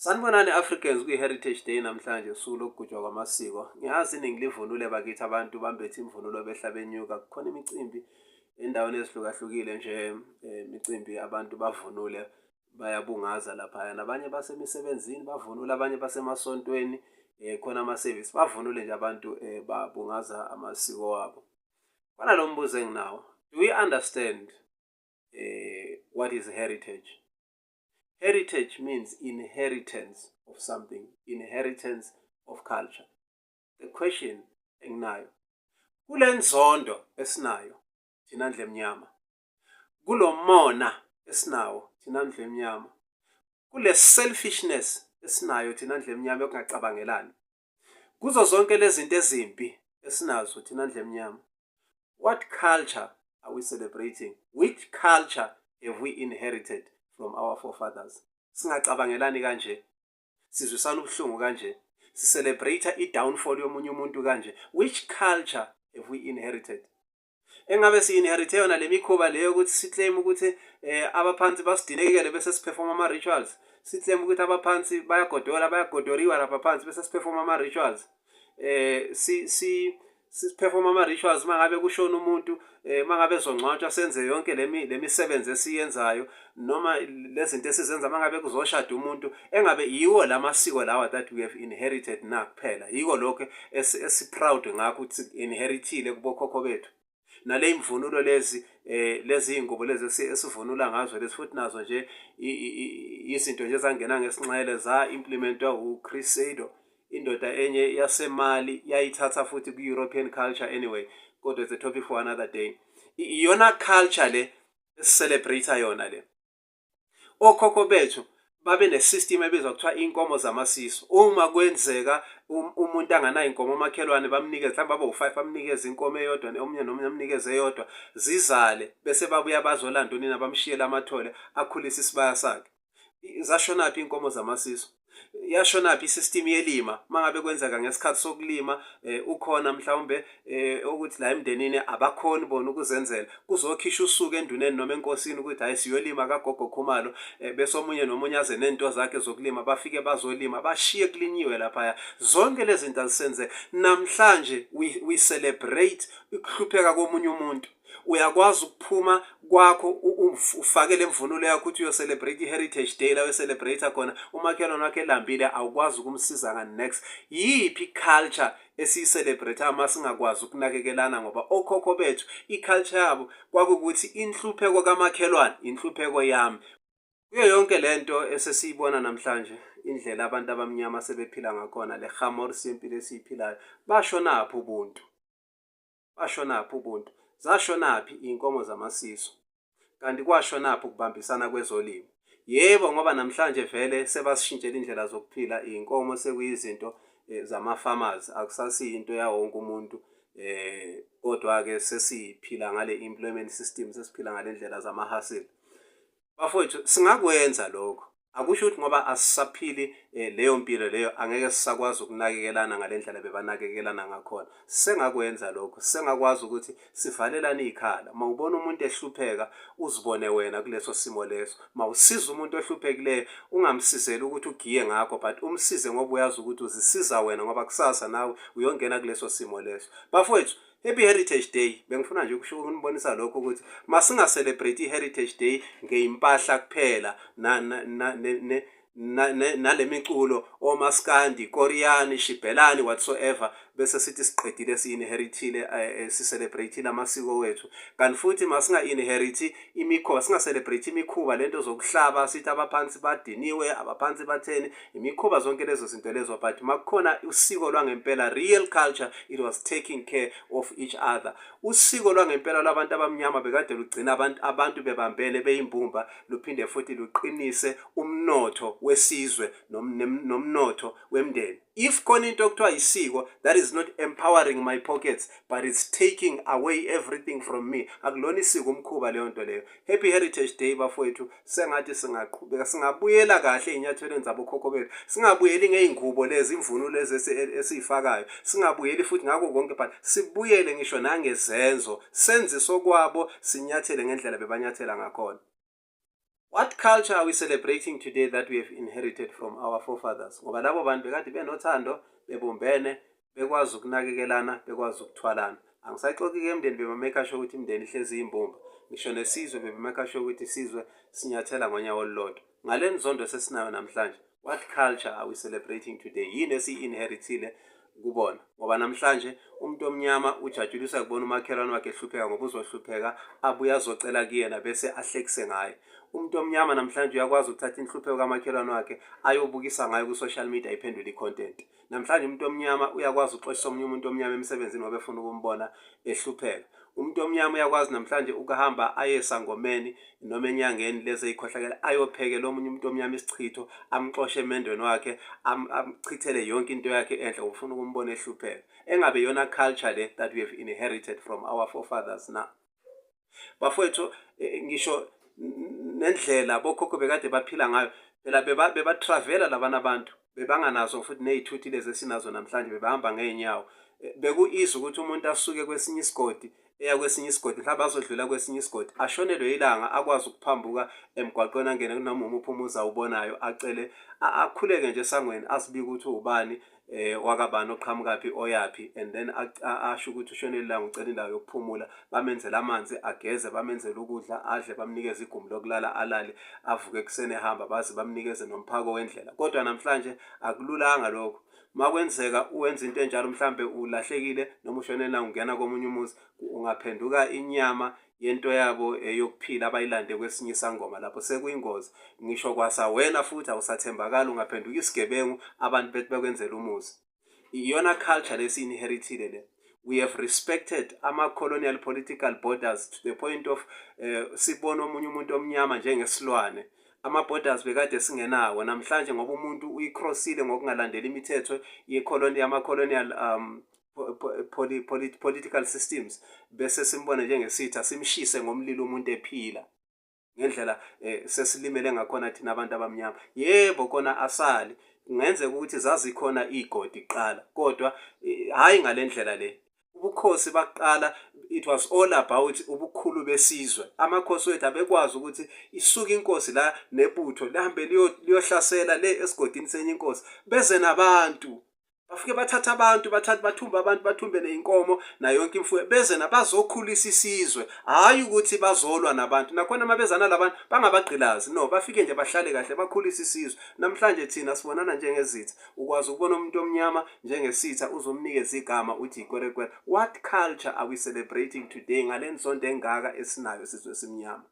Sanibonani Africans kwi-Heritage Day namhlanje usuku lokugujwa kwamasiko. Ngiyazi iningi livunule bakithi abantu bambethe imvunulo behla benyuka. Kukhona imicimbi endaweni ezihlukahlukile nje imicimbi abantu bavunule bayabungaza laphaya. Nabanye basemisebenzini bavunule, abanye basemasontweni khona amasevisi bavunule nje abantu babungaza amasiko wabo. Khona lo mbuzo enginawo. Do we understand what is heritage? Heritage means inheritance of something, inheritance of culture. The question enginayo, kule nzondo esinayo thina ndlu emnyama, kulo mona esinawo thina ndlu emnyama, kule selfishness esinayo thina ndlu emnyama yokungacabangelani, kuzo zonke lezi zinto ezimbi esinazo thina ndlu emnyama, what culture are we celebrating? Which culture have we inherited from our forefathers? Singacabangelani kanje, sizwisana ubuhlungu kanje, sicelebrate i-downfall yomunye umuntu kanje. Which culture have we inherited? Engabe si-inherite yona le mikhuba leyo ukuthi siclaim ukuthi abaphansi basidinekele bese siperforma ama-rituals, siclaim ukuthi abaphansi bayagodoriwa lapha phansi bese siperforma ama-rituals, siperforma ama-rituals mangabe kushona umuntu, mangabe ezongcwatshwa senze yonke le misebenzi esiyenzayo, noma lezi zinto esizenza mangabe kuzoshada umuntu, engabe yiwo la masiko lawa that we have inherited na kuphela, yiko lokho esi-proud ngakho ukuthi inheritile kubokhokho bethu. Nale imvunulo lezi iy'ngubo lezi esivunula ngazo lezi futhi nazo nje izinto nje zangena ngesinxele za-implementwa uChris Sado, indoda enye yaseMali yayithatha futhi ku-European culture anyway, kodwa it's a topic for another day. Iyona culture le esicelebrate yona le. Okhokho bethu babe ne-system ebizwa kuthiwa inkomo zamasiso. Uma kwenzeka umuntu anganayo inkomo umakhelwane bamnikeze, mhlawumbe babe-5 bamnikeze inkomo eyodwa, omunye nomunye amnikeze eyodwa, zizale bese babuya bazolanda unina bamshiyele amathole akhulise isibaya sakhe. Zashonaphi inkomo zamasiso? Yashonaphi isystem yelima mangabe kwenzeka ngesikhathi sokulima ukhona mhlawumbe ukuthi la emndenini abakhoni bona ukuzenzela, kuzokhishwa usuku enduneni noma enkosini ukuthi hayi siyolima kagogo Khumalo, bese omunye nomunye aze nento zakhe zokulima bafike bazolima bashiye kulinyiwe laphaya. Zonke lezi zinto azisenze namhlanje. We celebrate ukuhlupheka komunye umuntu. Uyakwazi ukuphuma kwakho ufakele imvunulo yakho ukuthi uyocelebrate i-Heritage Day la we-celebrate khona, umakhelwane wakhe elambile awukwazi ukumsiza ngani next. Yiphi culture esiyicelebrate uma singakwazi ukunakekelana? Ngoba okhokho bethu i-culture yabo kwakukuthi inhlupheko kamakhelwane inhlupheko yami. Kuyo yonke lento esesiyibona namhlanje, indlela abantu abamnyama sebephila ngakhona, le hamor sempilo esiyiphilayo, bashonaphi ubuntu? Bashonaphi ubuntu? Zashonaphi iy'nkomo zamasiso? Kanti kwashonaphi ukubambisana kwezolimo? Yebo, ngoba namhlanje vele sebasishintshela indlela zokuphila, iy'nkomo sekuyizinto zama-farmers, akusasiyinto yawo wonke umuntu, kodwa-ke sesiphila ngale employment system, sesiphila ngale ndlela zama-hustle. Bafowethu, singakwenza lokho. Akusho ukuthi ngoba asisaphili leyo mpilo leyo angeke sisakwazi ukunakekelana ngale ndlela bebanakekelana ngakhona. Sengakwenza lokho, sengakwazi ukuthi sivalelane iy'khala. Mawubona umuntu ehlupheka uzibone wena kuleso simo leso. Mawusiza umuntu ohluphekileyo ungamsizeli ukuthi ugiye ngakho, but umsize ngoba uyazi ukuthi uzisiza wena ngoba kusasa nawe uyongena kuleso simo leso. Bafowethu, Happy Heritage Day. Bengifuna nje ukunibonisa lokho ukuthi masinga-celebrate i-Heritage Day ngey'mpahla kuphela nale miculo omaskandi, Koreani, Shibhelani, whatsoever, bese sithi siqedile si-inheritile si-celebrate amasiko wethu. Kanti futhi masinga-inheriti imikhuba, singa-celebrate imikhuba lento zokuhlaba sithi abaphansi badiniwe, abaphansi batheni, imikhuba zonke lezo zinto lezo. But makukhona usiko lwangempela, real culture, it was taking care of each other. Usiko lwangempela lwabantu abamnyama bekade lugcina abantu bebambene beyimbumba, luphinde futhi luqinise umnotho wesizwe nomnotho wemndeni. If khona into okuthiwa isiko that is not empowering my pockets but it's taking away everything from me, akulona isiko umkhuba leyo nto leyo. Happy Heritage Day bafowethu. Sengathi singaqhubeka singabuyela kahle ey'nyathelweni zabokhokho bethu, singabuyeli ngey'ngubo lezi, imvunulo lezi esiyifakayo, singabuyeli futhi ngako konke, but sibuyele ngisho nangezenzo, senze sokwabo, sinyathele ngendlela bebanyathela ngakhona. What culture are we celebrating today that we have inherited from our forefathers? Ngoba labo bantu bekade benothando, bebumbene, bekwazi ukunakekelana, bekwazi ukuthwalana. Angisaxoki-ke emndeni bebemeka sure ukuthi imndeni ihlezi iyimbumba. Ngisho nesizwe bebemeka sure ukuthi isizwe sinyathela ngonyawo olulodwa. Ngale nzondo sesinayo namhlanje, what culture are we celebrating today? Yini esiyi-inherithile kubona? Ngoba namhlanje umuntu omnyama ujatshuliswa kubona umakhelwane wakhe ehlupheka ngoba uzohlupheka, abuye azocela kuyena bese ahlekise ngaye. Umuntu omnyama namhlanje uyakwazi ukuthatha inhlupheko kamakhelwane wakhe ayobukisa ngayo ku-social media iphendule i-content. Namhlanje umuntu omnyama uyakwazi ukuxoshisa omunye umuntu omnyama emsebenzini ngoba efuna ukumbona ehlupheka. Umuntu omnyama uyakwazi namhlanje ukuhamba aye esangomeni noma enyangeni lezi eyikhohlakele ayophekela omunye umuntu omnyama isichitho, amxoshe emendweni wakhe, amchithele yonke into yakhe enhle ufuna ukumbona ehlupheka. Engabe yona culture le that we have inherited from our forefathers now. Bafowethu ngisho nendlela bokhokho bekade baphila ngayo, phela bebatravela labana abantu, bebanganazo futhi nezithuthi lezi esinazo namhlanje, bebahamba ngeenyawo. Bekuyiza ukuthi umuntu asuke kwesinye isigodi eya kwesinye isigodi, mhlawumbe azodlula kwesinye isigodi, ashonelwe ilanga, akwazi ukuphambuka emgwaqweni angene kunoma umuphi umuzi awubonayo, acele akhuleke nje esangweni, asibike ukuthi ubani, wakabani, oqhamukaphi, oyaphi, and then asho ukuthi ushonelwe ilanga, ucela indawo yokuphumula, bamenzela amanzi ageze, bamenzela ukudla adle, bamnikeze igumbi lokulala alale, avuke ekuseni ehamba, baze bamnikeze nomphako wendlela. Kodwa namhlanje akululanga lokho. Makwenzeka uwenza into enjalo, mhlambe ulahlekile noma ushonela ungena komunye umuzi, ungaphenduka inyama yento yabo yokuphila abayilande kwesinye isangoma, lapho sekuyingozi. Ngisho kwasa wena futhi awusathembakala, ungaphenduka isigebengu, abantu bethi bekwenzela umuzi. Iyona culture lesi-inheritile le. We have respected ama-colonial political borders to the point of sibona omunye umuntu omnyama njengesilwane. Ama-borders bekade singenawo, namhlanje ngoba umuntu uyicrossile ngokungalandeli imithetho yama-colonial political systems, bese simbone njengesitha, simshise ngomlilo umuntu ephila. Ngendlela sesilimele ngakhona thina abantu abamnyama. Yebo kona asali, kungenzeka ukuthi zazikhona igodi kuqala, kodwa hayi ngale ndlela le. Ubukhosi baqala, it was all about ubukhulu besizwe. Amakhosi wethu abekwazi ukuthi isuke inkosi la nebutho lihambe liyohlasela le esigodini senye inkosi, beze nabantu, bafike bathatha abantu, bathumbe abantu, bathumbe neinkomo na yonke imfuyo, beze nabazokhulisa isizwe, hayi ukuthi bazolwa nabantu. Nakhona mabezana labantu bangabagqilazi, no, bafike nje bahlale kahle, bakhulisa isizwe. Namhlanje thina sibonana njengezitha, ukwazi ukubona umuntu omnyama njengesitha, uzomnikeza igama uthi ikwerekwere. What culture are we celebrating today ngale nsonto engaka esinayo sizwe simnyama?